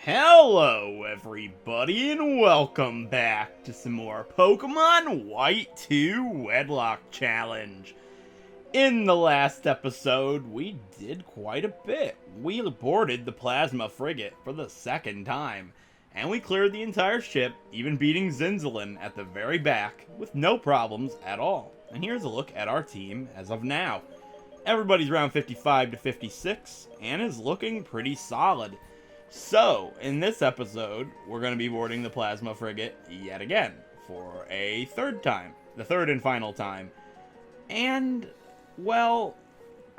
Hello everybody and welcome back to some more Pokemon White 2 Wedlocke Challenge. In the last episode, we did quite a bit. We boarded the Plasma Frigate for the second time, and we cleared the entire ship, even beating Zinzalin at the very back, with no problems at all. And here's a look at our team as of now. Everybody's around 55 to 56, and is looking pretty solid. So, in this episode, we're going to be boarding the Plasma Frigate yet again, for a third time. The third and final time. And, well,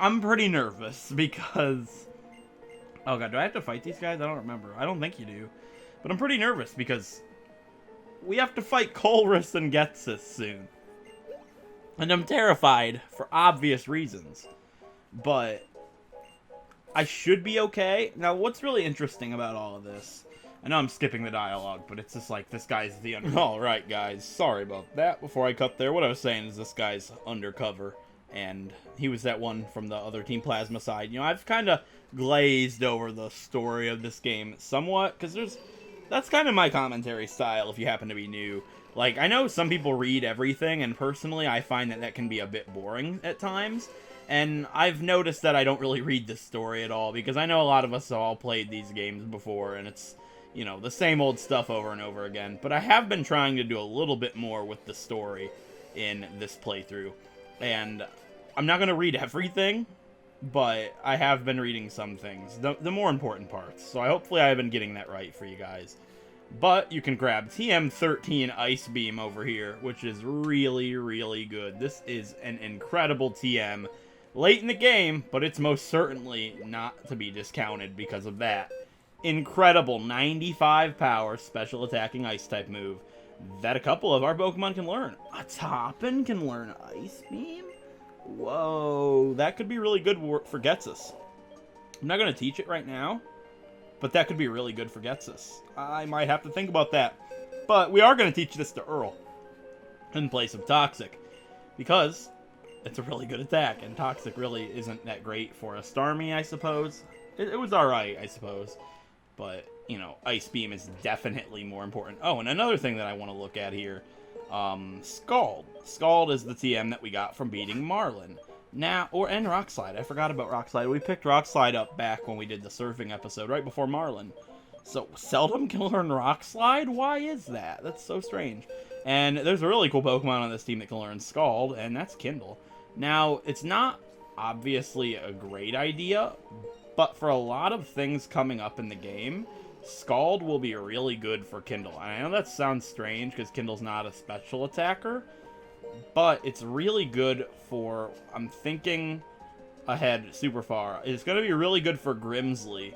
I'm pretty nervous because... Oh god, do I have to fight these guys? I don't remember. I don't think you do. But I'm pretty nervous because we have to fight Colress and Ghetsis soon. And I'm terrified for obvious reasons. But I should be okay. Now, what's really interesting about all of this, I know I'm skipping the dialogue, but it's just like, this guy's the Alright, guys, sorry about that. Before I cut there, what I was saying is this guy's undercover, and he was that one from the other Team Plasma side. You know, I've kind of glazed over the story of this game somewhat, because that's kind of my commentary style if you happen to be new. Like, I know some people read everything, and personally, I find that can be a bit boring at times. And I've noticed that I don't really read this story at all, because I know a lot of us have all played these games before, and it's, you know, the same old stuff over and over again. But I have been trying to do a little bit more with the story in this playthrough. And I'm not going to read everything, but I have been reading some things, the more important parts. So hopefully I've been getting that right for you guys. But you can grab TM13 Ice Beam over here, which is really, really good. This is an incredible TM. Late in the game, but it's most certainly not to be discounted because of that. Incredible 95 power special attacking ice type move that a couple of our Pokemon can learn. A Toppin can learn Ice Beam? Whoa, that could be really good for Ghetsis. I'm not going to teach it right now, but that could be really good for Ghetsis. I might have to think about that. But we are going to teach this to Earl in place of Toxic, because it's a really good attack, and Toxic really isn't that great for a Starmie, I suppose. It was alright, I suppose. But, you know, Ice Beam is definitely more important. Oh, and another thing that I want to look at here, Scald. Scald is the TM that we got from beating Marlin. Now, and Rock Slide. I forgot about Rock Slide. We picked Rock Slide up back when we did the surfing episode, right before Marlin. So, Seldom can learn Rock Slide? Why is that? That's so strange. And there's a really cool Pokemon on this team that can learn Scald, and that's Kindle. Now, it's not obviously a great idea, but for a lot of things coming up in the game, Scald will be really good for Kindle. And I know that sounds strange because Kindle's not a special attacker, but it's really good for, I'm thinking ahead super far, it's going to be really good for Grimsley,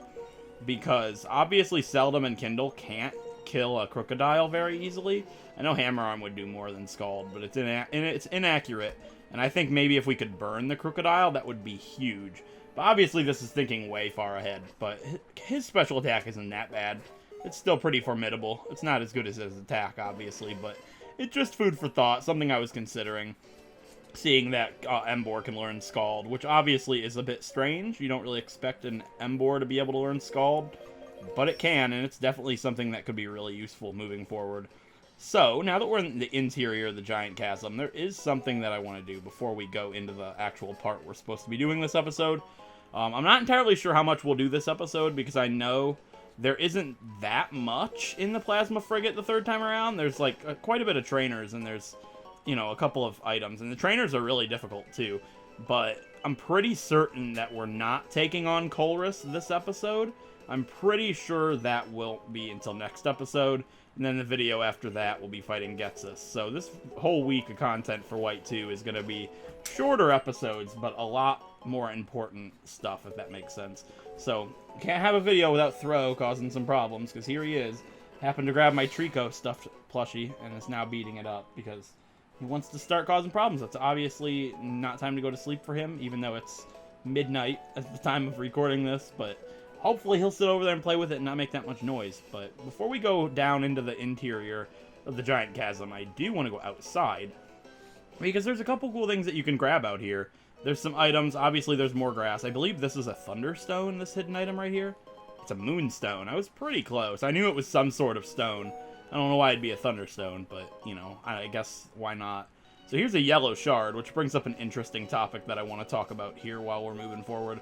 because obviously Seldom and Kindle can't kill a Crocodile very easily. I know Hammer Arm would do more than Scald, but it's inaccurate. And I think maybe if we could burn the Crocodile, that would be huge. But obviously this is thinking way far ahead. But his special attack isn't that bad. It's still pretty formidable. It's not as good as his attack, obviously. But it's just food for thought. Something I was considering. Seeing that Emboar can learn Scald. Which obviously is a bit strange. You don't really expect an Emboar to be able to learn Scald. But it can. And it's definitely something that could be really useful moving forward. So, now that we're in the interior of the giant chasm, there is something that I want to do before we go into the actual part we're supposed to be doing this episode. I'm not entirely sure how much we'll do this episode, because I know there isn't that much in the Plasma Frigate the third time around. There's, like, quite a bit of trainers, and there's, you know, a couple of items. And the trainers are really difficult, too. But I'm pretty certain that we're not taking on Colress this episode. I'm pretty sure that won't be until next episode. And then the video after that will be fighting Ghetsis. So this whole week of content for White 2 is going to be shorter episodes, but a lot more important stuff, if that makes sense. So, can't have a video without Throw causing some problems, because here he is. Happened to grab my Trico stuffed plushie, and is now beating it up, because he wants to start causing problems. It's obviously not time to go to sleep for him, even though it's midnight at the time of recording this, but hopefully he'll sit over there and play with it and not make that much noise. But before we go down into the interior of the giant chasm, I do want to go outside, because there's a couple cool things that you can grab out here. There's some items. Obviously, there's more grass. I believe this is a Thunderstone, this hidden item right here. It's a moonstone. I was pretty close. I knew it was some sort of stone. I don't know why it'd be a thunderstone, but, you know, I guess why not? So here's a yellow shard, which brings up an interesting topic that I want to talk about here while we're moving forward.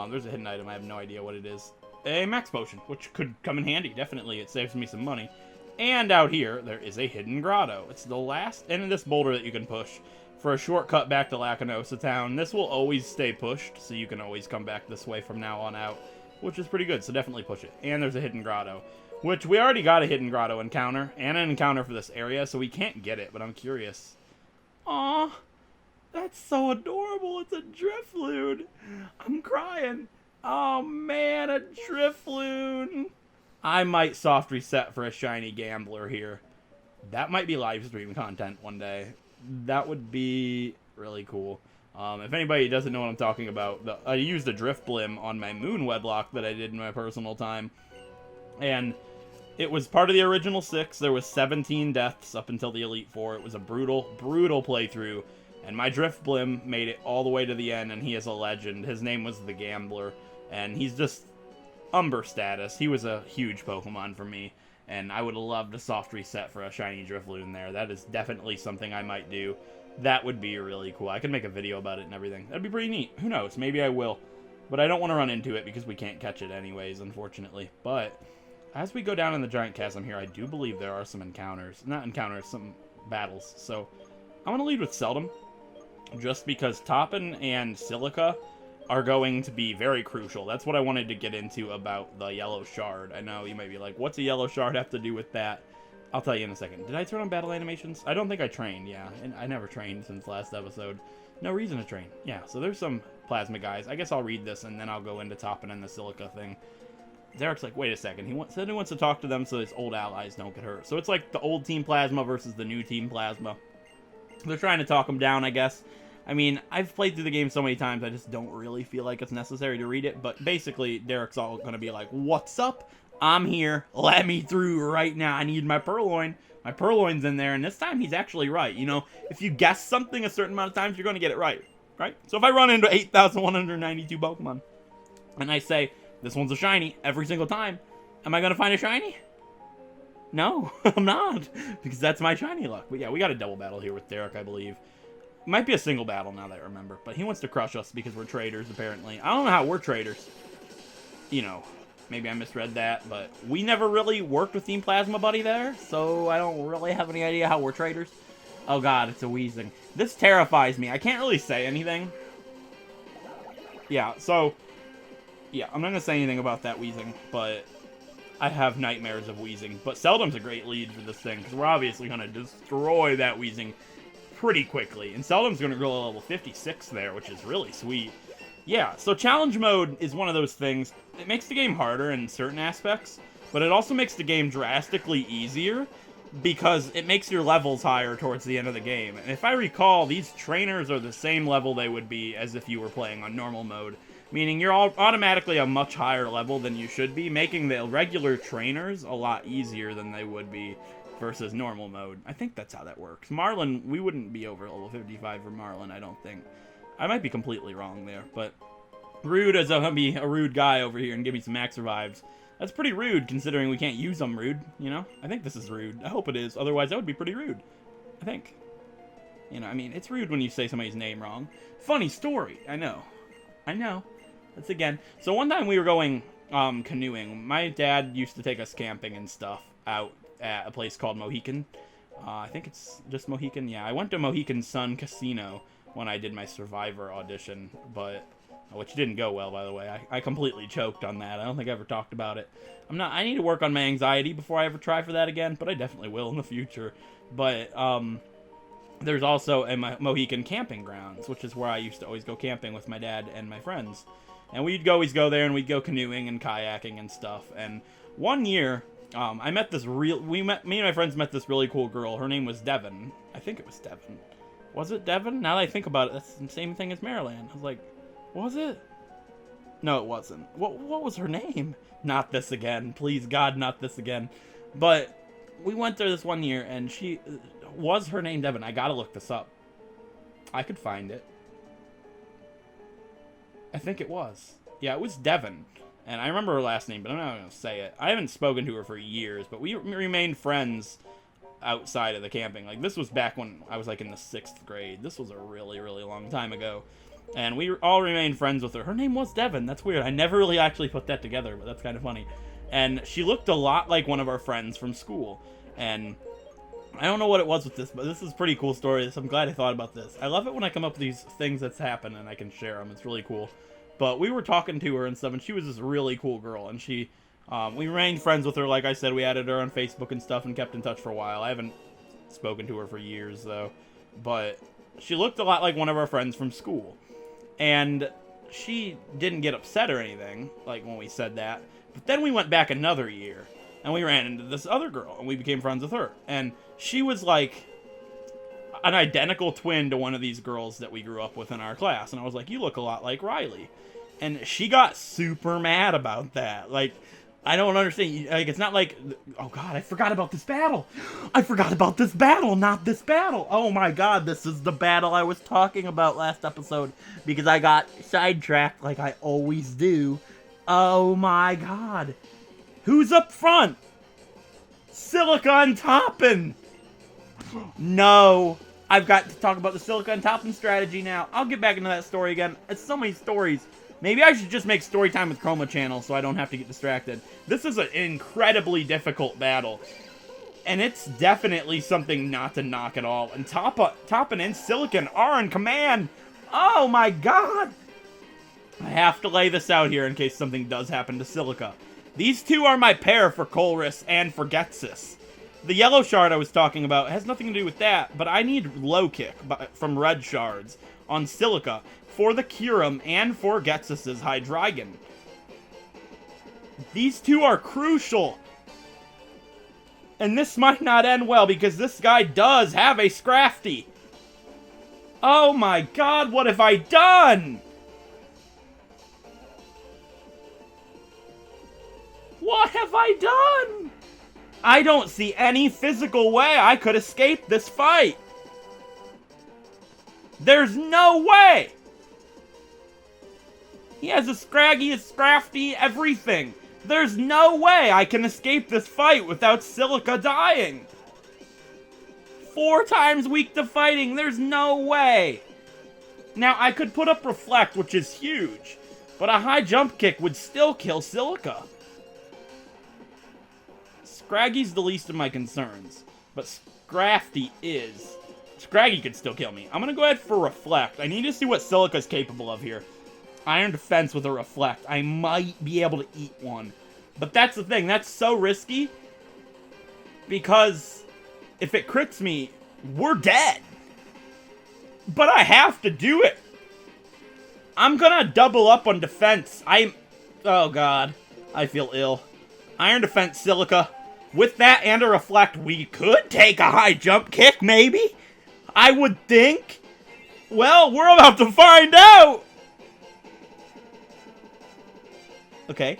There's a hidden item. I have no idea what it is. A max potion, which could come in handy. Definitely, it saves me some money. And out here, there is a hidden grotto. It's the last end of this boulder that you can push for a shortcut back to Lacanosa Town. This will always stay pushed, so you can always come back this way from now on out, which is pretty good, so definitely push it. And there's a hidden grotto, which we already got a hidden grotto encounter, and an encounter for this area, so we can't get it, but I'm curious. Aww, that's so adorable. It's a Drifloon. I'm crying. Oh man, a Drifloon. I might soft reset for a shiny gambler here. That might be live stream content one day. That would be really cool. If anybody doesn't know what I'm talking about, I used a Drift Blim on my Moon Wedlock that I did in my personal time. And it was part of the original 6. There was 17 deaths up until the Elite Four. It was a brutal, brutal playthrough. And my Drift Blim made it all the way to the end, and he is a legend. His name was the Gambler. And he's just Umber status. He was a huge Pokemon for me. And I would love to soft reset for a shiny Drifloon there. That is definitely something I might do. That would be really cool. I could make a video about it and everything. That'd be pretty neat. Who knows? Maybe I will. But I don't want to run into it because we can't catch it anyways, unfortunately. But as we go down in the giant chasm here, I do believe there are some encounters. Not encounters, some battles. So I'm going to lead with Seldom. Just because Toppin and Silica are going to be very crucial. That's what I wanted to get into about the yellow shard. I know you might be like, what's a yellow shard have to do with that? I'll tell you in a second. Did I turn on battle animations? I don't think I trained, yeah. And I never trained since last episode. No reason to train. Yeah, so there's some plasma guys. I guess I'll read this and then I'll go into Toppin and the Silica thing. Derek's like, wait a second. Said he wants to talk to them so his old allies don't get hurt. So it's like the old Team Plasma versus the new Team Plasma. They're trying to talk them down, I guess. I mean, I've played through the game so many times, I just don't really feel like it's necessary to read it. But basically, Derek's all going to be like, what's up? I'm here. Let me through right now. I need my Purloin. My Purloin's in there, and this time he's actually right. You know, if you guess something a certain amount of times, you're going to get it right. Right? So if I run into 8,192 Pokemon, and I say, this one's a shiny every single time, am I going to find a shiny? No, I'm not. Because that's my shiny luck. But yeah, we got a double battle here with Derek, I believe. Might be a single battle now that I remember, but he wants to crush us because we're traitors, apparently. I don't know how we're traitors. You know, maybe I misread that, but we never really worked with Team Plasma Buddy there, so I don't really have any idea how we're traitors. Oh god, it's a Weezing. This terrifies me. I can't really say anything. Yeah, so, yeah, I'm not going to say anything about that Weezing, but I have nightmares of Weezing. But Seldom's a great lead for this thing, because we're obviously going to destroy that Weezing pretty quickly. And Seldom's going to go to level 56 there, which is really sweet. Yeah, so challenge mode is one of those things. It makes the game harder in certain aspects, but it also makes the game drastically easier because it makes your levels higher towards the end of the game. And if I recall, these trainers are the same level they would be as if you were playing on normal mode, meaning you're automatically a much higher level than you should be, making the regular trainers a lot easier than they would be versus normal mode. I think that's how that works. Marlin, we wouldn't be over level 55 for Marlin, I don't think. I might be completely wrong there, but Rude as I'm gonna be a rude guy over here and give me some max revives. That's pretty rude considering we can't use them, Rude, you know? I think this is rude. I hope it is. Otherwise, that would be pretty rude. I think. You know, I mean, it's rude when you say somebody's name wrong. Funny story. I know. I know. That's again. So one time we were going canoeing. My dad used to take us camping and stuff out at a place called Mohican. I think it's just Mohican. Yeah, I went to Mohican Sun Casino when I did my Survivor audition, but which didn't go well, by the way. I completely choked on that. I don't think I ever talked about it. I need to work on my anxiety before I ever try for that again, but I definitely will in the future. But there's also a Mohican camping grounds, which is where I used to always go camping with my dad and my friends. And we'd always go there and we'd go canoeing and kayaking and stuff. And one year, I met this me and my friends met this really cool girl. Her name was Devin. I think it was Devin. Was it Devin? Now that I think about it, that's the same thing as Maryland. I was like, was it? No, it wasn't. What was her name? Not this again. Please, God, not this again. But we went there this one year, and she... Was her name Devin? I gotta look this up. I could find it. I think it was. Yeah, it was Devin. And I remember her last name, but I'm not going to say it. I haven't spoken to her for years, but we remained friends outside of the camping. Like, this was back when I was, like, in the 6th grade. This was a really, really long time ago. And we all remained friends with her. Her name was Devin. That's weird. I never really actually put that together, but that's kind of funny. And she looked a lot like one of our friends from school. And I don't know what it was with this, but this is a pretty cool story. So I'm glad I thought about this. I love it when I come up with these things that's happened and I can share them. It's really cool. But we were talking to her and stuff, and she was this really cool girl. And she, we remained friends with her. Like I said, we added her on Facebook and stuff and kept in touch for a while. I haven't spoken to her for years, though. But she looked a lot like one of our friends from school. And she didn't get upset or anything, like when we said that. But then we went back another year, and we ran into this other girl, and we became friends with her. And she was like an identical twin to one of these girls that we grew up with in our class. And I was like, you look a lot like Riley. And she got super mad about that. Like, I don't understand. Like, it's not like, oh god, I forgot about this battle. I forgot about this battle, not this battle. Oh my god, this is the battle I was talking about last episode. Because I got sidetracked like I always do. Oh my god. Who's up front? Silicon Toppin. No. I've got to talk about the Silicon Toppin strategy now. I'll get back into that story again. It's so many stories. Maybe I should just make story time with Kroma channel so I don't have to get distracted. This is an incredibly difficult battle. And it's definitely something not to knock at all. And Toppin and Silicon are in command. Oh my god. I have to lay this out here in case something does happen to Silica. These two are my pair for Colress and for Getsis. The yellow shard I was talking about has nothing to do with that, but I need low kick from red shards on Silica for the Kyurem and for Getsis' Hydreigon. These two are crucial. And this might not end well because this guy does have a Scrafty. Oh my god, what have I done? What have I done? I don't see any physical way I could escape this fight. There's no way. He has a Scraggy, a Scrafty, everything. There's no way I can escape this fight without Silica dying. 4 times weak to fighting, there's no way. Now, I could put up Reflect, which is huge, but a high jump kick would still kill Silica. Scraggy's the least of my concerns, but Scrafty is. Scraggy could still kill me. I'm gonna go ahead for Reflect. I need to see what Silica's capable of here. Iron Defense with a Reflect. I might be able to eat one. But that's the thing. That's so risky. Because if it crits me, we're dead. But I have to do it. I'm gonna double up on defense. Oh god. I feel ill. Iron Defense, Silica. With that and a Reflect, we could take a high jump kick, maybe? I would think. Well, we're about to find out. Okay.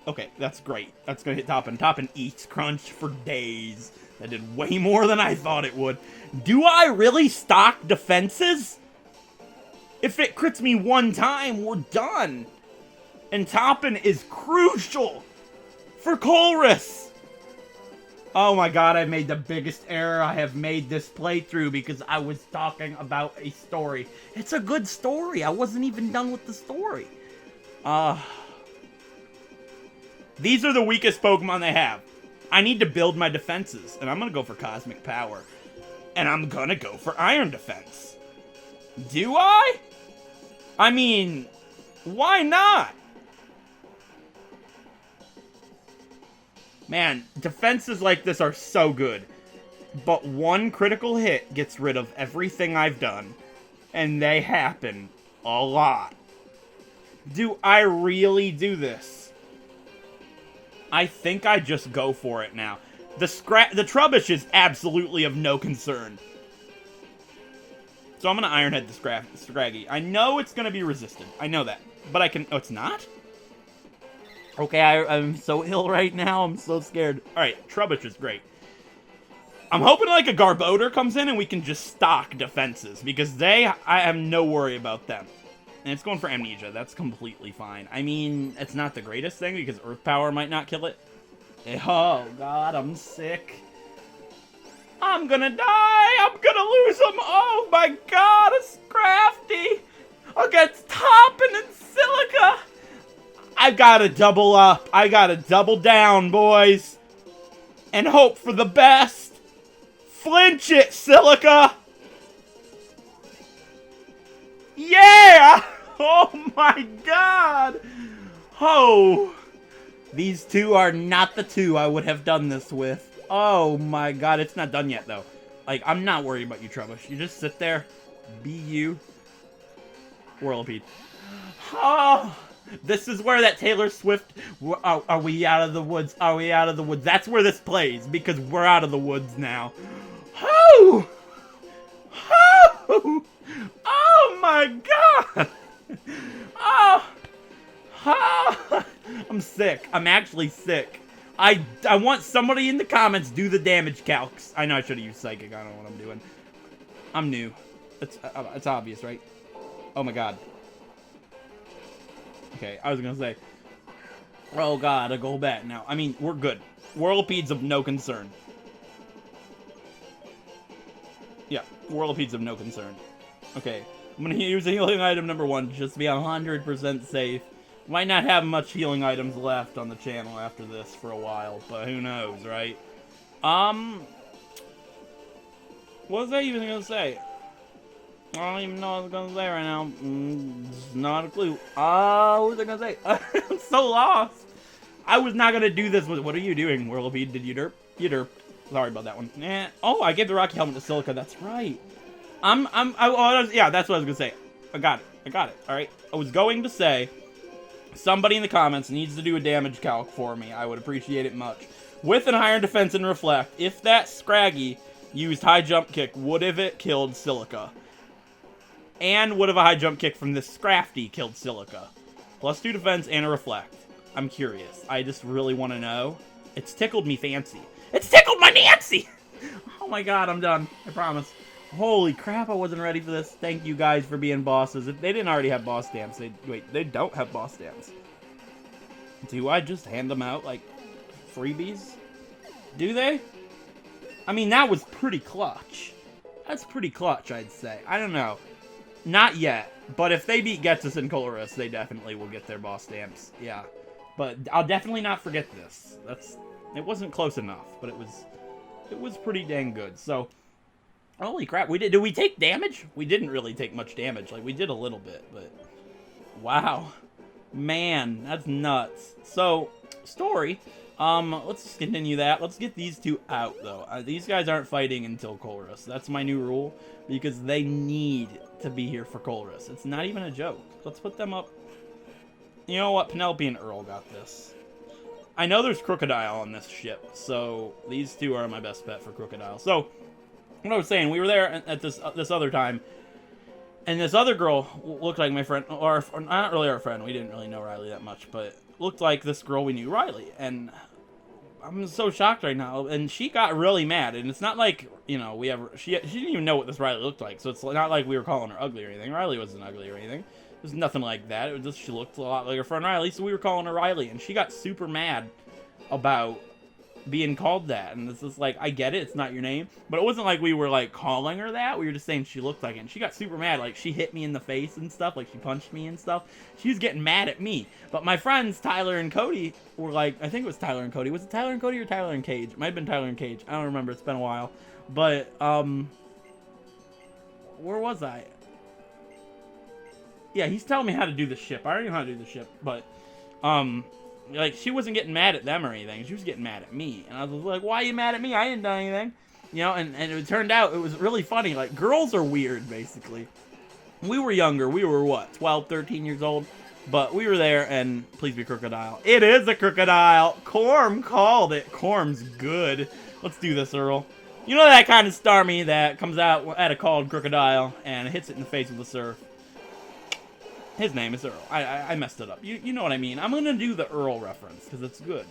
Okay, that's great. That's gonna hit Toppin. Toppin eats Crunch for days. That did way more than I thought it would. Do I really stock defenses? If it crits me one time, we're done. And Toppin is crucial for Colress. Oh my god, I made the biggest error I have made this playthrough because I was talking about a story. It's a good story. I wasn't even done with the story. These are the weakest Pokemon they have. I need to build my defenses, and I'm gonna go for Cosmic Power. And I'm gonna go for Iron Defense. Do I? I mean, why not? Man, defenses like this are so good. But one critical hit gets rid of everything I've done. And they happen a lot. Do I really do this? I think I just go for it now. The Trubbish is absolutely of no concern. So I'm going to Iron Head the Scraggy. I know it's going to be resisted. I know that. But I can... Oh, it's not? Okay, I'm so ill right now. I'm so scared. Alright, Trubbish is great. I'm hoping like a Garbodor comes in and we can just stock defenses. Because I have no worry about them. And it's going for amnesia. That's completely fine. I mean, it's not the greatest thing because earth power might not kill it. Oh, God, I'm sick. I'm gonna die. I'm gonna lose him. Oh, my God, it's crafty. Against Toppin and Silica. I gotta double up. I gotta double down, boys. And hope for the best. Flinch it, Silica. Yeah! Oh my God! Oh! These two are not the two I would have done this with. Oh my God, it's not done yet though. Like, I'm not worried about you, Trubbish. You just sit there, be you. Whirlipede. Oh! This is where that Taylor Swift, are we out of the woods? Are we out of the woods? That's where this plays, because we're out of the woods now. Oh! Oh! Oh my God! Oh! Oh! I'm sick. I'm actually sick. I want somebody in the comments do the damage calcs. I know I should have used Psychic. I don't know what I'm doing. I'm new. It's obvious, right? Oh my God. Okay, I was gonna say. Oh God, a gold bat now. I mean, we're good. Whirlipede's of no concern. Yeah, Whirlipede's of no concern. Okay, I'm gonna use a healing item number 1 just to be 100% safe. Might not have much healing items left on the channel after this for a while, but who knows, right? What was I even gonna say? I don't even know what I was gonna say right now. Not a clue. What was I gonna say? I'm so lost. I was not gonna do this. What are you doing, Whirlipede? Did you derp? You derp. Sorry about that one. Oh, I gave the Rocky Helmet to Silica. That's right. Yeah, that's what I was gonna say. I got it. All right. I was going to say, somebody in the comments needs to do a damage calc for me. I would appreciate it much. With an higher defense and reflect, if that Scraggy used high jump kick, would have it killed Silica? And would have a high jump kick from this Scrafty killed Silica? +2 defense and a reflect. I'm curious. I just really want to know. It's tickled me fancy. It's tickled my Nancy! Oh my God, I'm done. I promise. Holy crap, I wasn't ready for this. Thank you guys for being bosses. If they didn't already have boss stamps, they don't have boss stamps. Do I just hand them out like freebies? Do they? I mean, that was pretty clutch. That's pretty clutch, I'd say. I don't know. Not yet, but if they beat Getsus and Colorus, they definitely will get their boss stamps. Yeah, but I'll definitely not forget this. It wasn't close enough, but it was pretty dang good. So, holy crap, did we take damage? We didn't really take much damage. Like, we did a little bit, but wow, man, that's nuts. So, story. Let's just continue that. Let's get these two out, though. These guys aren't fighting until Colress. That's my new rule, because they need to be here for Colress. It's not even a joke. Let's put them up. You know what? Penelope and Earl got this. I know there's Crocodile on this ship, so these two are my best bet for Crocodile. So, what I was saying, we were there at this other time, and this other girl looked like my friend, or not really our friend. We didn't really know Riley that much, but looked like this girl we knew, Riley, and I'm so shocked right now. And she got really mad, and it's not like, you know, she didn't even know what this Riley looked like, so it's not like we were calling her ugly or anything. Riley wasn't ugly or anything. There's nothing like that. It was just she looked a lot like her friend Riley, so we were calling her Riley, and she got super mad about being called that. And it's just like, I get it, it's not your name, but it wasn't like we were like calling her that. We were just saying she looked like it, and she got super mad. Like, she hit me in the face and stuff, like she punched me and stuff. She was getting mad at me. But my friends Tyler and Cody were like, I think it was Tyler and Cody. Was it Tyler and Cody or Tyler and Cage? It might have been Tyler and Cage. I don't remember. It's been a while. But where was I? Yeah, he's telling me how to do the ship. I already know how to do the ship, but like, she wasn't getting mad at them or anything. She was getting mad at me. And I was like, why are you mad at me? I didn't do anything. You know, and it turned out it was really funny. Like, girls are weird, basically. We were younger. We were, what, 12, 13 years old? But we were there, and please be Crocodile. It is a Crocodile. Corm called it. Corm's good. Let's do this, Earl. You know that kind of Starmie that comes out at a called Crocodile and hits it in the face with a surf? His name is Earl. I messed it up. You know what I mean. I'm going to do the Earl reference, because it's good.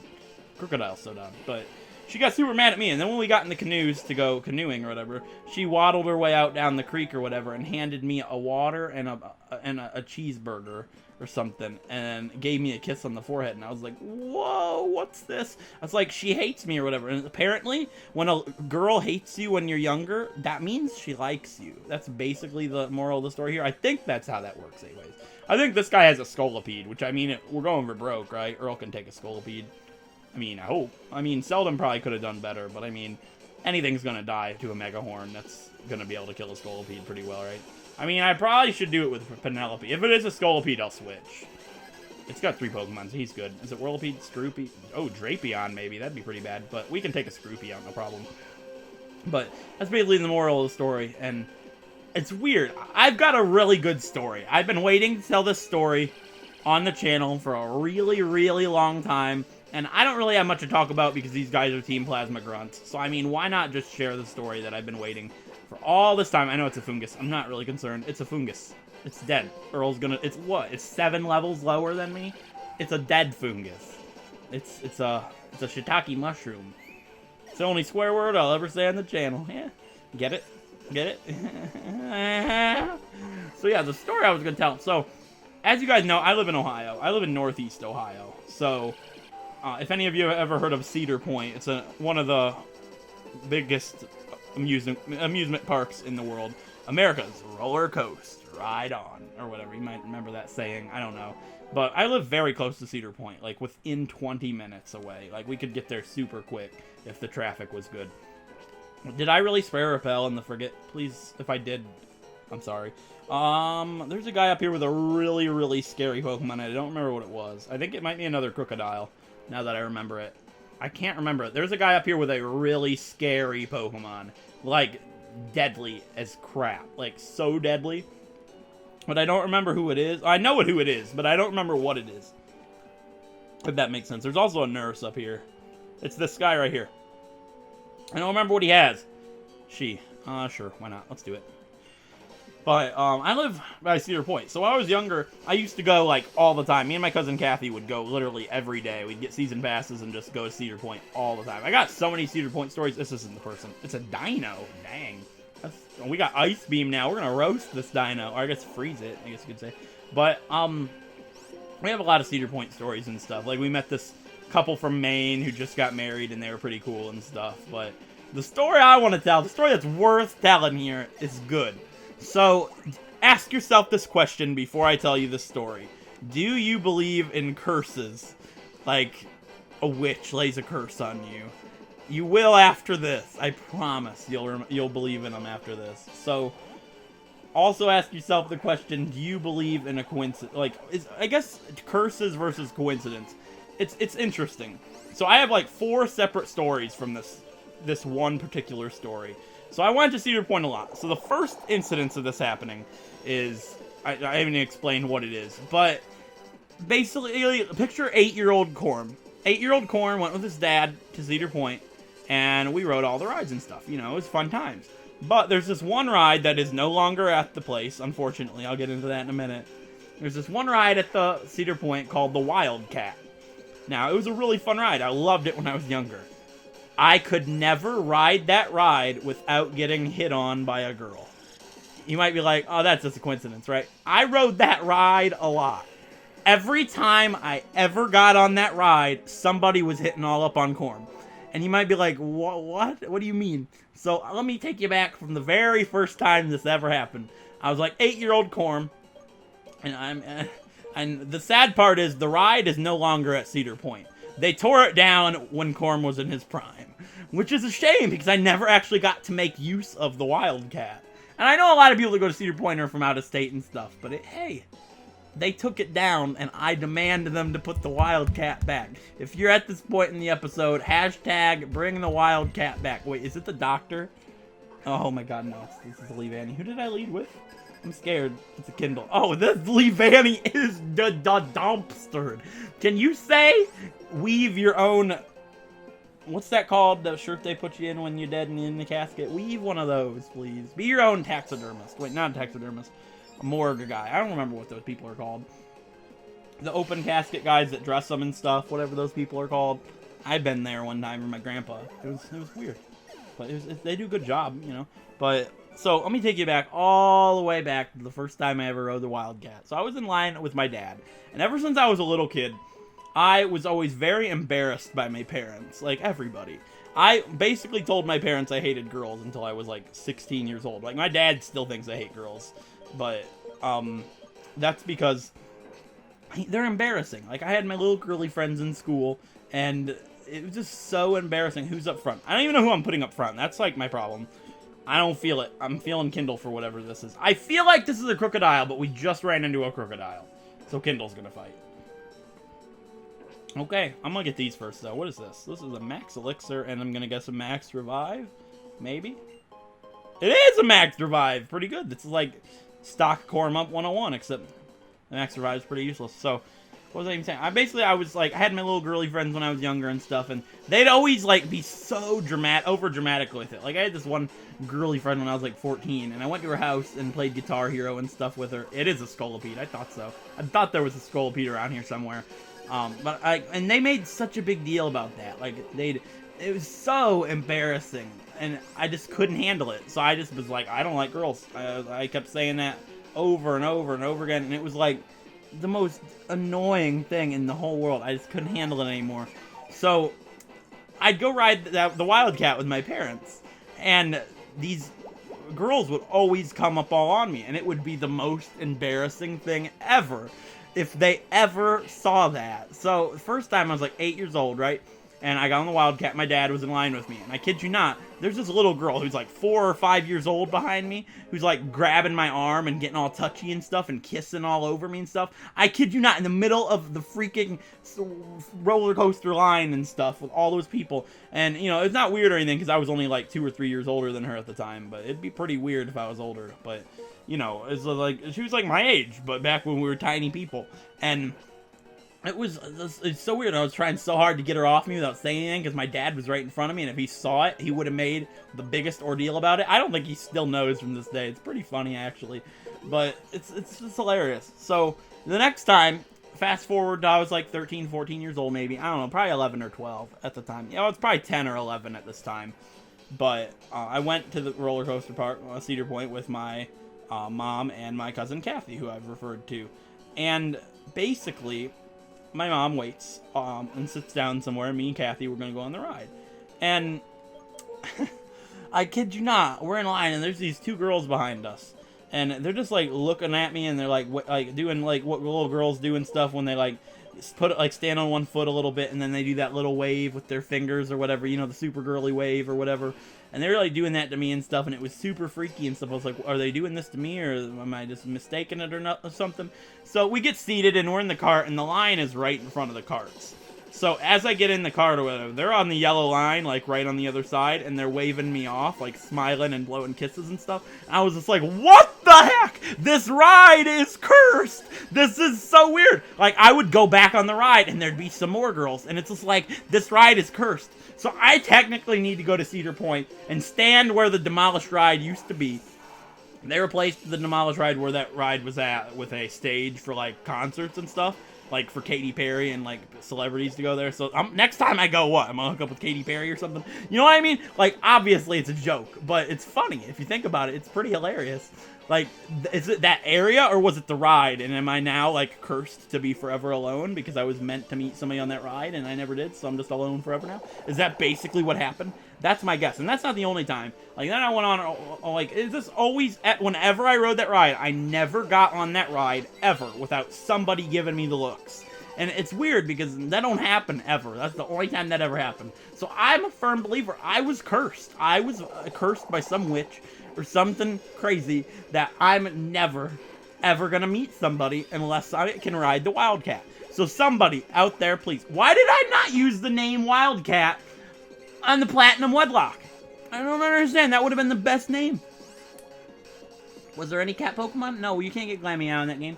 Crocodile's so dumb. But she got super mad at me, and then when we got in the canoes to go canoeing or whatever, she waddled her way out down the creek or whatever and handed me a water and a cheeseburger or something, and gave me a kiss on the forehead, and I was like, whoa, what's this? I was like, she hates me or whatever, and apparently, when a girl hates you when you're younger, that means she likes you. That's basically the moral of the story here. I think that's how that works anyways. I think this guy has a scolipede, which, I mean, we're going for broke, right? Earl can take a scolipede. I mean, I hope. I mean, Selden probably could have done better, but I mean, anything's gonna die to a Mega Horn that's gonna be able to kill a Scolipede pretty well, right? I mean, I probably should do it with Penelope. If it is a Scolipede, I'll switch. It's got 3 Pokemon, so he's good. Is it Whirlipede, Scroopy? Oh, Drapion, maybe. That'd be pretty bad, but we can take a Scroopy out, no problem. But that's basically the moral of the story, and it's weird. I've got a really good story. I've been waiting to tell this story on the channel for a really, really long time. And I don't really have much to talk about because these guys are Team Plasma Grunts. So, I mean, why not just share the story that I've been waiting for all this time? I know it's a fungus. I'm not really concerned. It's a fungus. It's dead. Earl's gonna... It's what? It's 7 levels lower than me? It's a dead fungus. It's a shiitake mushroom. It's the only swear word I'll ever say on the channel. Yeah. Get it? Get it? So, yeah, the story I was gonna tell. So, as you guys know, I live in Ohio. I live in Northeast Ohio. So... if any of you have ever heard of Cedar Point, it's one of the biggest amusement parks in the world. America's roller coaster, ride on, or whatever. You might remember that saying. I don't know. But I live very close to Cedar Point, like within 20 minutes away. Like, we could get there super quick if the traffic was good. Did I really spray repel in the frigate? Please, if I did, I'm sorry. There's a guy up here with a really, really scary Pokemon. I don't remember what it was. I think it might be another crocodile. Now that I remember it. I can't remember it. There's a guy up here with a really scary Pokemon. Like, deadly as crap. Like, so deadly. But I don't remember who it is. I know who it is, but I don't remember what it is. If that makes sense. There's also a nurse up here. It's this guy right here. I don't remember what he has. Sure, why not? Let's do it. But, I live by Cedar Point. So when I was younger, I used to go, like, all the time. Me and my cousin Kathy would go literally every day. We'd get season passes and just go to Cedar Point all the time. I got so many Cedar Point stories. This isn't the person. It's a dino. Dang. We got Ice Beam now. We're gonna roast this dino. Or I guess freeze it, I guess you could say. But, we have a lot of Cedar Point stories and stuff. Like, we met this couple from Maine who just got married, and they were pretty cool and stuff. But the story I want to tell, the story that's worth telling here, is good. So, ask yourself this question before I tell you the story. Do you believe in curses? Like, a witch lays a curse on you. You will after this. I promise you'll believe in them after this. So, also ask yourself the question, do you believe in a coincidence? Like, I guess curses versus coincidence. It's interesting. So, I have like 4 separate stories from this one particular story. So I went to Cedar Point a lot. So the first incidence of this happening is... I haven't even explained what it is. But basically, picture 8-year-old Corm. 8-year-old Corm went with his dad to Cedar Point. And we rode all the rides and stuff. You know, it was fun times. But there's this one ride that is no longer at the place, unfortunately. I'll get into that in a minute. There's this one ride at the Cedar Point called the Wildcat. Now, it was a really fun ride. I loved it when I was younger. I could never ride that ride without getting hit on by a girl. You might be like, oh, that's just a coincidence, right? I rode that ride a lot. Every time I ever got on that ride, somebody was hitting all up on Corm. And you might be like, what? What do you mean? So let me take you back from the very first time this ever happened. I was like 8-year-old Corm. And the sad part is the ride is no longer at Cedar Point. They tore it down when Corm was in his prime, which is a shame because I never actually got to make use of the Wildcat. And I know a lot of people that go to Cedar Point are from out of state and stuff, but hey, they took it down and I demand them to put the Wildcat back. If you're at this point in the episode, hashtag bring the Wildcat back. Wait, is it the doctor? Oh my god, no, this is Leavanny. Who did I lead with? I'm scared. It's a Kindle. Oh, this Leavanny is the dumpster. Can you say weave your own... What's that called? The shirt they put you in when you're dead and in the casket? Weave one of those, please. Be your own taxidermist. Wait, not a taxidermist. A morgue guy. I don't remember what those people are called. The open casket guys that dress them and stuff. Whatever those people are called. I've been there one time with my grandpa. It was weird, but they do a good job, you know. But so let me take you back all the way back to the first time I ever rode the Wildcat. So I was in line with my dad, and ever since I was a little kid, I was always very embarrassed by my parents, like everybody. I basically told my parents I hated girls until I was like 16 years old. Like my dad still thinks I hate girls, but that's because they're embarrassing. Like I had my little girly friends in school, and it was just so embarrassing. Who's up front? I don't even know who I'm putting up front. That's like my problem. I don't feel it. I'm feeling Kindle for whatever this is. I feel like this is a crocodile, but we just ran into a crocodile. So Kindle's gonna fight. Okay, I'm gonna get these first though. What is this? This is a max elixir, and I'm gonna guess a max revive? Maybe? It is a max revive! Pretty good. This is like stock Kroma 101, except the max revive is pretty useless. So, what was I even saying? I was like, I had my little girly friends when I was younger and stuff, and they'd always like be so over dramatic with it. Like I had this one girly friend when I was like 14, and I went to her house and played Guitar Hero and stuff with her. It is a Scolipede. I thought so. I thought there was a Scolipede around here somewhere. And they made such a big deal about that. Like it was so embarrassing, and I just couldn't handle it. So I just was like, I don't like girls. I kept saying that over and over and over again, and it was like the most annoying thing in the whole world. I just couldn't handle it anymore. So I'd go ride the Wildcat with my parents, and these girls would always come up all on me, and it would be the most embarrassing thing ever if they ever saw that. So the first time I was like 8 years old, right? And I got on the Wildcat. My dad was in line with me, and I kid you not, there's this little girl who's like 4 or 5 years old behind me, who's like grabbing my arm and getting all touchy and stuff and kissing all over me and stuff. I kid you not, in the middle of the freaking roller coaster line and stuff with all those people. And you know, it's not weird or anything because I was only like 2 or 3 years older than her at the time, but it'd be pretty weird if I was older. But you know, it's like she was like my age, but back when we were tiny people. And it's so weird. I was trying so hard to get her off me without saying anything because my dad was right in front of me, and if he saw it, he would have made the biggest ordeal about it. I don't think he still knows from this day. It's pretty funny, actually, but it's just hilarious. So the next time, fast forward to I was like 13, 14 years old, maybe. I don't know, probably 11 or 12 at the time. You know, it's probably 10 or 11 at this time. But I went to the roller coaster park, Cedar Point, with my mom and my cousin Kathy, who I've referred to. And basically, my mom waits and sits down somewhere, and me and Kathy were going to go on the ride. And I kid you not, we're in line, and there's these 2 girls behind us. And they're just, like, looking at me, and they're, like doing, like, what little girls do and stuff when they, like, stand on one foot a little bit, and then they do that little wave with their fingers or whatever, you know, the super girly wave or whatever. And they were like doing that to me and stuff, and it was super freaky and stuff. I was like, are they doing this to me, or am I just mistaking it or something? So we get seated, and we're in the cart, and the line is right in front of the carts. So as I get in the cart or whatever, they're on the yellow line, like right on the other side, and they're waving me off, like smiling and blowing kisses and stuff. And I was just like, what the heck? This ride is cursed! This is so weird! Like, I would go back on the ride, and there'd be some more girls, and it's just like, this ride is cursed. So I technically need to go to Cedar Point and stand where the demolished ride used to be. They replaced the demolished ride where that ride was at with a stage for, like, concerts and stuff. Like, for Katy Perry and, like, celebrities to go there. So, next time I go, what? I'm gonna hook up with Katy Perry or something? You know what I mean? Like, obviously it's a joke, but it's funny. If you think about it, it's pretty hilarious. Like, is it that area, or was it the ride? And am I now, like, cursed to be forever alone because I was meant to meet somebody on that ride and I never did, so I'm just alone forever now? Is that basically what happened? That's my guess. And that's not the only time. Like, then I went on, like, is this always, whenever I rode that ride, I never got on that ride, ever, without somebody giving me the looks. And it's weird because that don't happen ever. That's the only time that ever happened. So I'm a firm believer. I was cursed. I was cursed by some witch or something crazy that I'm never, ever gonna meet somebody unless I can ride the Wildcat. So somebody out there, please. Why did I not use the name Wildcat on the Platinum Wedlock? I don't understand. That would have been the best name. Was there any cat Pokemon? No, you can't get Glameow in that game.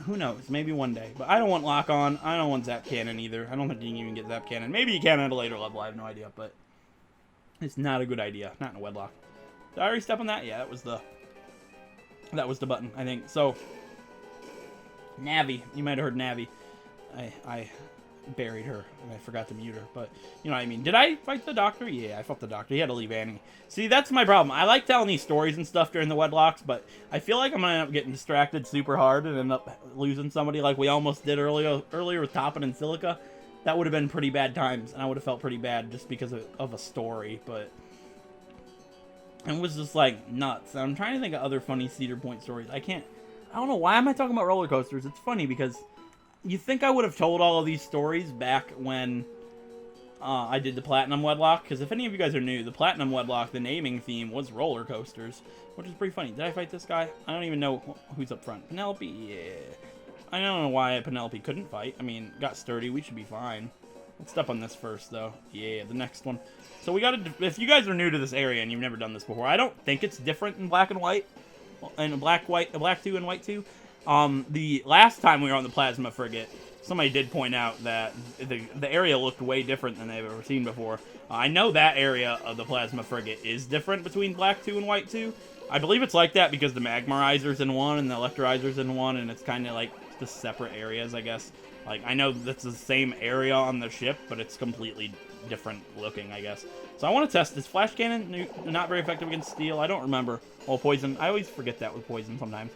Who knows? Maybe one day. But I don't want Lock On. I don't want Zap Cannon either. I don't think you can even get Zap Cannon. Maybe you can at a later level. I have no idea. But it's not a good idea. Not in a Wedlock. Did I already step on that? Yeah, that was the button, I think. So, Navi. You might have heard Navi. I buried her, and I forgot to mute her. But, you know what I mean. Did I fight the doctor? Yeah, I fought the doctor. He had to leave Annie. See, that's my problem. I like telling these stories and stuff during the wedlocks, but I feel like I'm going to end up getting distracted super hard and end up losing somebody like we almost did earlier with Toppin and Silica. That would have been pretty bad times, and I would have felt pretty bad just because of a story, but it was just, like, nuts. I'm trying to think of other funny Cedar Point stories. I don't know, why am I talking about roller coasters? It's funny because you think I would have told all of these stories back when I did the Platinum Wedlock? Because if any of you guys are new, the Platinum Wedlock, the naming theme was roller coasters, which is pretty funny. Did I fight this guy? I don't even know who's up front. Penelope? Yeah. I don't know why Penelope couldn't fight. I mean, got sturdy. We should be fine. Let's step on this first, though. Yeah, the next one. So we gotta... If you guys are new to this area and you've never done this before, I don't think it's different in black and white. And black 2 and white 2. The last time we were on the Plasma Frigate, somebody did point out that the area looked way different than they've ever seen before. I know that area of the Plasma Frigate is different between black 2 and white 2. I believe it's like that because the Magmarizer's in one and the Electroizer's in one, and it's kind of like just separate areas, I guess. Like, I know that's the same area on the ship, but it's completely different looking, I guess. So I want to test this. Flash cannon, not very effective against steel. I don't remember. Well, poison. I always forget that with poison sometimes.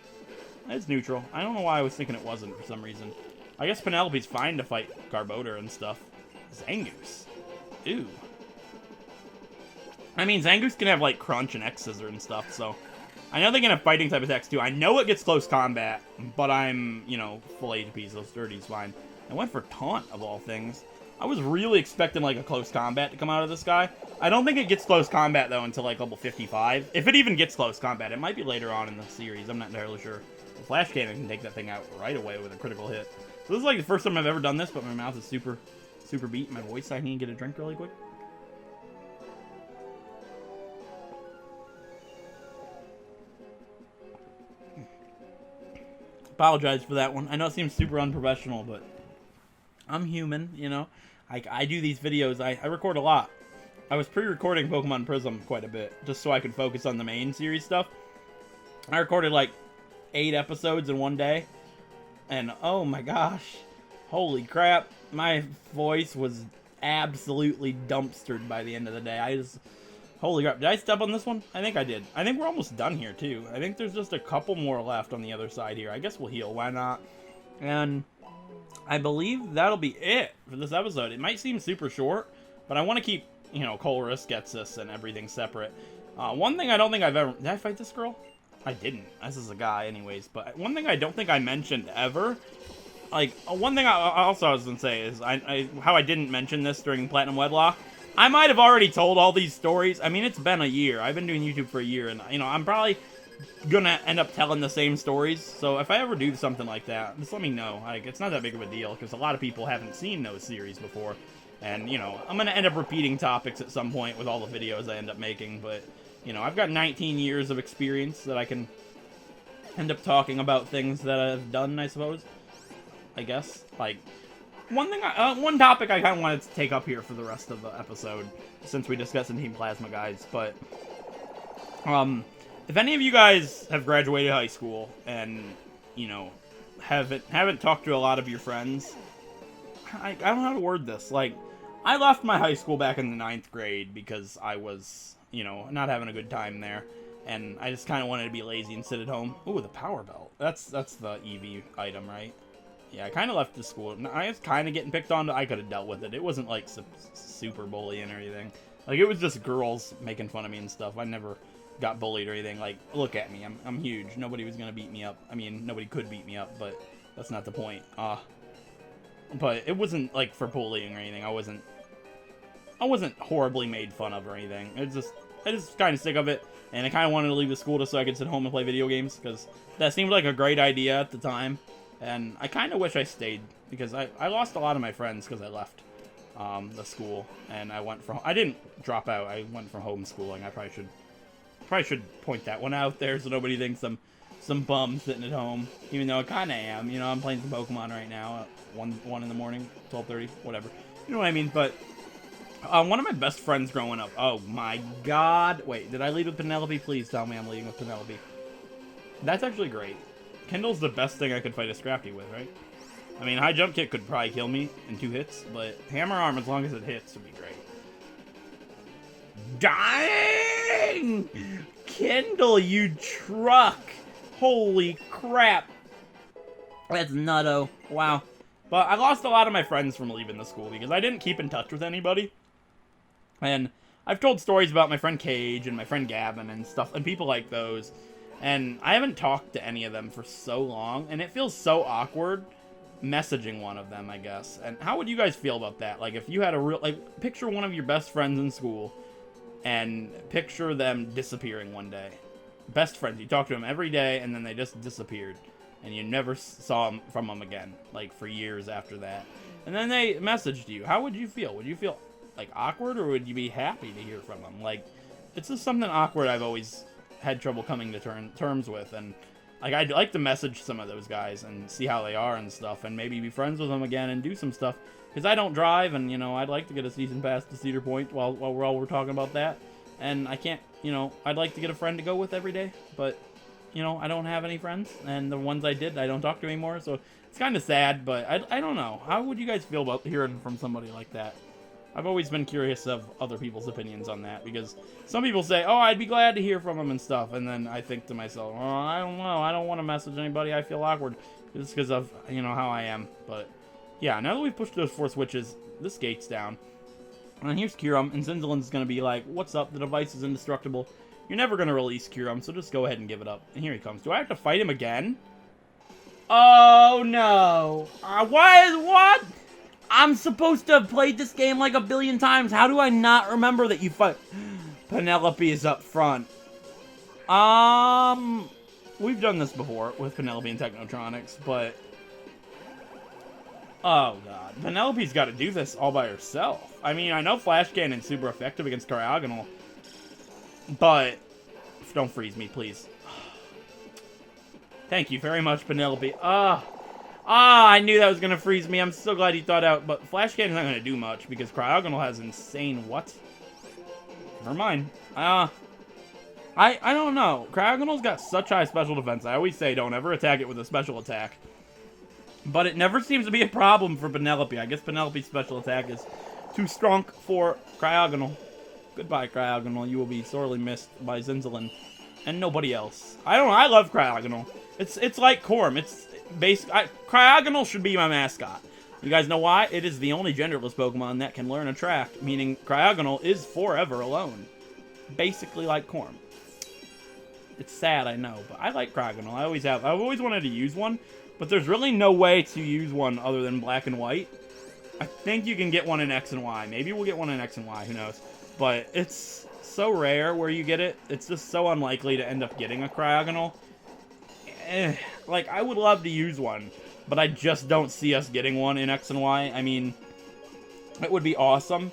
It's neutral. I don't know why I was thinking it wasn't for some reason. I guess Penelope's fine to fight Garbodor and stuff. Zangoose. Ooh. I mean, Zangoose can have, like, Crunch and X-Scissor and stuff, so... I know they can have fighting type attacks, too. I know it gets close combat, but I'm, you know, full HP, so Sturdy's fine. I went for Taunt, of all things. I was really expecting, like, a close combat to come out of this guy. I don't think it gets close combat, though, until, like, level 55. If it even gets close combat, it might be later on in the series. I'm not entirely sure. The Flash Cannon can take that thing out right away with a critical hit. So this is, like, the first time I've ever done this, but my mouth is super beat. My voice, I need to get a drink really quick. Apologize for that one. I know it seems super unprofessional, but I'm human, you know. I do these videos. I record a lot. I was pre-recording Pokemon Prism quite a bit, just so I could focus on the main series stuff. I recorded like 8 episodes in one day, and oh my gosh, holy crap, my voice was absolutely dumpstered by the end of the day. Holy crap, did I step on this one? I think I did. I think we're almost done here, too. I think there's just a couple more left on the other side here. I guess we'll heal, why not? And I believe that'll be it for this episode. It might seem super short, but I want to keep, you know, Colress gets this and everything separate. One thing I don't think I've ever... Did I fight this girl? I didn't. This is a guy anyways, but one thing I don't think I mentioned ever... Like, one thing I was going to say is how I didn't mention this during Platinum Wedlock. I might have already told all these stories. I mean, it's been a year. I've been doing YouTube for a year, and, you know, I'm probably gonna end up telling the same stories. So if I ever do something like that, just let me know. Like, it's not that big of a deal, because a lot of people haven't seen those series before. And, you know, I'm gonna end up repeating topics at some point with all the videos I end up making. But, you know, I've got 19 years of experience that I can end up talking about things that I've done, I suppose. I guess. Like... One topic I kind of wanted to take up here for the rest of the episode, since we discussed in Team Plasma, guys, but, if any of you guys have graduated high school, and, you know, haven't talked to a lot of your friends, I don't know how to word this, like, I left my high school back in the 9th grade, because I was, you know, not having a good time there, and I just kind of wanted to be lazy and sit at home. Ooh, the power belt. That's the EV item, right? Yeah, I kind of left the school. I was kind of getting picked on, but I could have dealt with it. It wasn't, like, super bullying or anything. Like, it was just girls making fun of me and stuff. I never got bullied or anything. Like, look at me. I'm huge. Nobody was going to beat me up. I mean, nobody could beat me up, but that's not the point. But it wasn't, like, for bullying or anything. I wasn't horribly made fun of or anything. I just kind of sick of it, and I kind of wanted to leave the school just so I could sit home and play video games, because that seemed like a great idea at the time. And I kind of wish I stayed, because I lost a lot of my friends because I left the school, and I didn't drop out, I went for homeschooling. I probably should point that one out there so nobody thinks I'm some bum sitting at home, even though I kind of am. You know, I'm playing some Pokemon right now at 1 in the morning, 12:30, whatever. You know what I mean? But one of my best friends growing up, oh my god, wait, did I lead with Penelope? Please tell me I'm leading with Penelope. That's actually great. Kindle's the best thing I could fight a Scrafty with, right? I mean, high jump kick could probably kill me in 2 hits, but hammer arm, as long as it hits, would be great. Dang! Kendall, you truck! Holy crap! That's nutto. Wow. But I lost a lot of my friends from leaving the school because I didn't keep in touch with anybody. And I've told stories about my friend Cage and my friend Gavin and stuff, and people like those. And I haven't talked to any of them for so long, and it feels so awkward messaging one of them, I guess. And how would you guys feel about that? Like, if you had a real, like, picture one of your best friends in school, and picture them disappearing one day. Best friends, you talk to them every day, and then they just disappeared. And you never saw them from them again, like, for years after that. And then they messaged you. How would you feel? Would you feel, like, awkward, or would you be happy to hear from them? Like, it's just something awkward I've always had trouble coming to terms with. And, like, I'd like to message some of those guys and see how they are and stuff, and maybe be friends with them again and do some stuff. Because I don't drive, and, you know, I'd like to get a season pass to Cedar Point while we're talking about that. And I can't, you know, I'd like to get a friend to go with every day, but, you know, I don't have any friends, and the ones I did, I don't talk to anymore, so it's kind of sad, but I don't know. How would you guys feel about hearing from somebody like that? I've always been curious of other people's opinions on that, because some people say, oh, I'd be glad to hear from them and stuff, and then I think to myself, oh, I don't know, I don't want to message anybody, I feel awkward, just because of, you know, how I am. But yeah, now that we've pushed those 4 switches, this gate's down. And here's Kyurem, and Zinzalin's going to be like, what's up, the device is indestructible. You're never going to release Kyurem, so just go ahead and give it up. And here he comes. Do I have to fight him again? Oh, no. What? I'm supposed to have played this game like a billion times. How do I not remember that you fight? Penelope is up front. We've done this before with Penelope and Technotronics, but... oh, God. Penelope's got to do this all by herself. I mean, I know Flash Cannon's super effective against Cryogonal, but... don't freeze me, please. Thank you very much, Penelope. I knew that was going to freeze me. I'm so glad you thought out, but Flash Cannon's not going to do much, because Cryogonal has insane... what? Never mind. I don't know. Cryogonal's got such high special defense. I always say don't ever attack it with a special attack. But it never seems to be a problem for Penelope. I guess Penelope's special attack is too strong for Cryogonal. Goodbye, Cryogonal. You will be sorely missed by Zinzalin. And nobody else. I love Cryogonal. It's like Corm. It's basic. Cryogonal should be my mascot. You guys know why? It is the only genderless Pokemon that can learn Attract, meaning Cryogonal is forever alone. Basically like Corm. It's sad, I know, but I like Cryogonal. I always have. I've always wanted to use one, but there's really no way to use one other than black and white. I think you can get one in X and Y. Maybe we'll get one in X and Y, who knows. But it's so rare where you get it. It's just so unlikely to end up getting a Cryogonal. Like, I would love to use one, but I just don't see us getting one in X and Y. I mean, it would be awesome,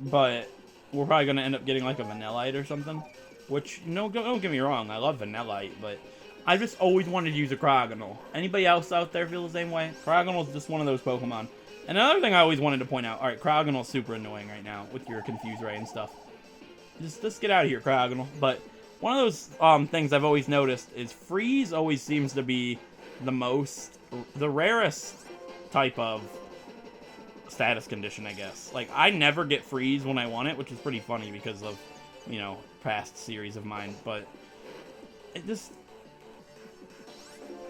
but we're probably going to end up getting like a Vanillite or something. Which, no, don't get me wrong, I love Vanillite, but I just always wanted to use a Cryogonal. Anybody else out there feel the same way? Cryogonal is just one of those Pokemon. And another thing I always wanted to point out, alright, Cryogonal is super annoying right now with your Confuse Ray and stuff. Just get out of here, Cryogonal. But one of those things I've always noticed is Freeze always seems to be the rarest type of status condition, I guess. Like, I never get Freeze when I want it, which is pretty funny because of, you know, past series of mine. But it just...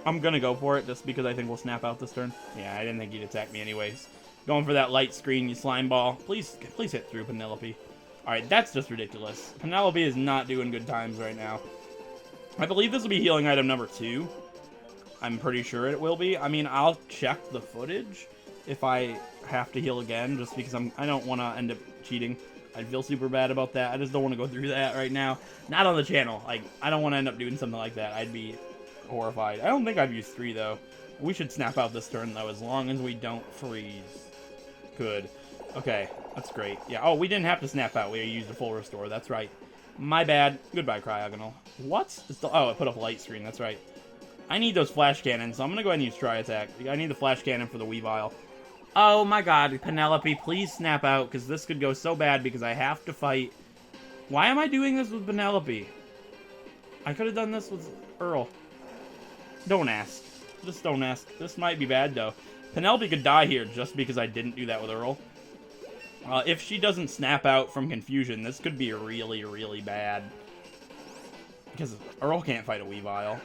I'm gonna go for it just because I think we'll snap out this turn. Yeah, I didn't think he'd attack me anyways. Going for that light screen, you slime ball. Please hit through, Penelope. Alright, that's just ridiculous. Penelope is not doing good times right now. I believe this will be healing item number 2. I'm pretty sure it will be. I mean, I'll check the footage if I have to heal again, just because I don't want to end up cheating. I'd feel super bad about that. I just don't want to go through that right now. Not on the channel. Like, I don't want to end up doing something like that. I'd be horrified. I don't think I've used 3, though. We should snap out this turn, though, as long as we don't freeze. Good. Okay, that's great. Yeah, oh, we didn't have to snap out. We used a full restore. That's right. My bad. Goodbye, Cryogonal. What? Oh, I put up a light screen. That's right. I need those flash cannons, so I'm going to go ahead and use Tri-Attack. I need the flash cannon for the Weavile. Oh my god, Penelope, please snap out, because this could go so bad because I have to fight. Why am I doing this with Penelope? I could have done this with Earl. Don't ask. Just don't ask. This might be bad, though. Penelope could die here just because I didn't do that with Earl. If she doesn't snap out from confusion, this could be really, really bad. Because Earl can't fight a Weavile.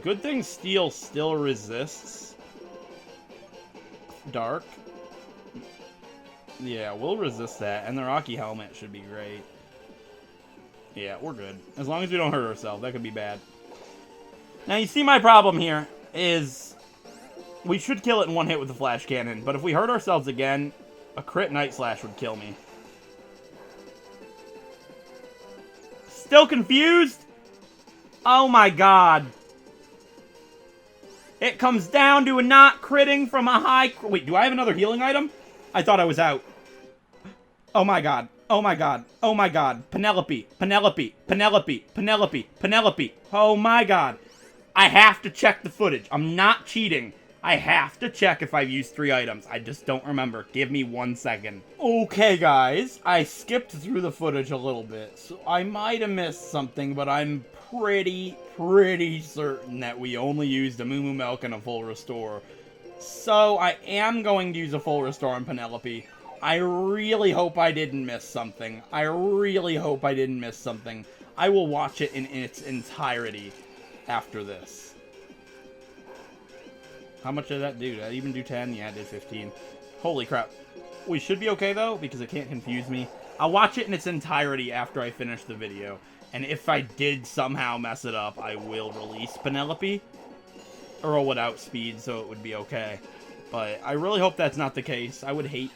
Good thing Steel still resists Dark. Yeah, we'll resist that. And the Rocky Helmet should be great. Yeah, we're good. As long as we don't hurt ourselves, that could be bad. Now, you see my problem here is we should kill it in one hit with the Flash Cannon, but if we hurt ourselves again, a crit Night Slash would kill me. Still confused? Oh my god. It comes down to a not critting from a high... Wait, do I have another healing item? I thought I was out. Oh my god. Oh my god. Oh my god. Penelope. Penelope. Penelope. Penelope. Penelope. Oh my god. I have to check the footage. I'm not cheating. I have to check if I've used 3 items. I just don't remember. Give me 1 second. Okay, guys. I skipped through the footage a little bit, so I might have missed something, but I'm pretty certain that we only used a Moo Moo Milk and a full restore. So I am going to use a full restore on Penelope. I really hope I didn't miss something. I really hope I didn't miss something. I will watch it in its entirety after this. How much did that do? Did I even do 10? Yeah, I did 15. Holy crap. We should be okay, though, because it can't confuse me. I'll watch it in its entirety after I finish the video. And if I did somehow mess it up, I will release Penelope. Earl would outspeed, so it would be okay. But I really hope that's not the case. I would hate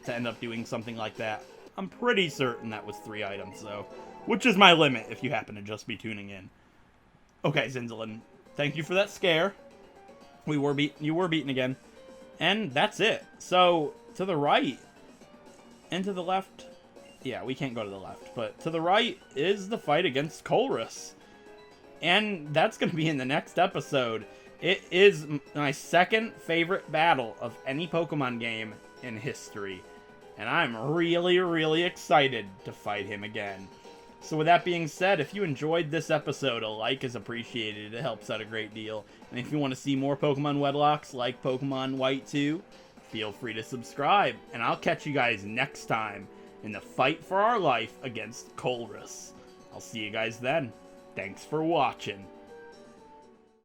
to end up doing something like that. I'm pretty certain that was 3 items, though. Which is my limit, if you happen to just be tuning in. Okay, Zinzalin. Thank you for that scare. You were beaten again. And that's it. So, to the right and to the left... Yeah, we can't go to the left. But to the right is the fight against Colress. And that's going to be in the next episode. It is my second favorite battle of any Pokemon game in history. And I'm really excited to fight him again. So with that being said, if you enjoyed this episode, a like is appreciated. It helps out a great deal. And if you want to see more Pokemon Wedlocks like Pokemon White 2, feel free to subscribe. And I'll catch you guys next time in the fight for our life against Colress. I'll see you guys then. Thanks for watching.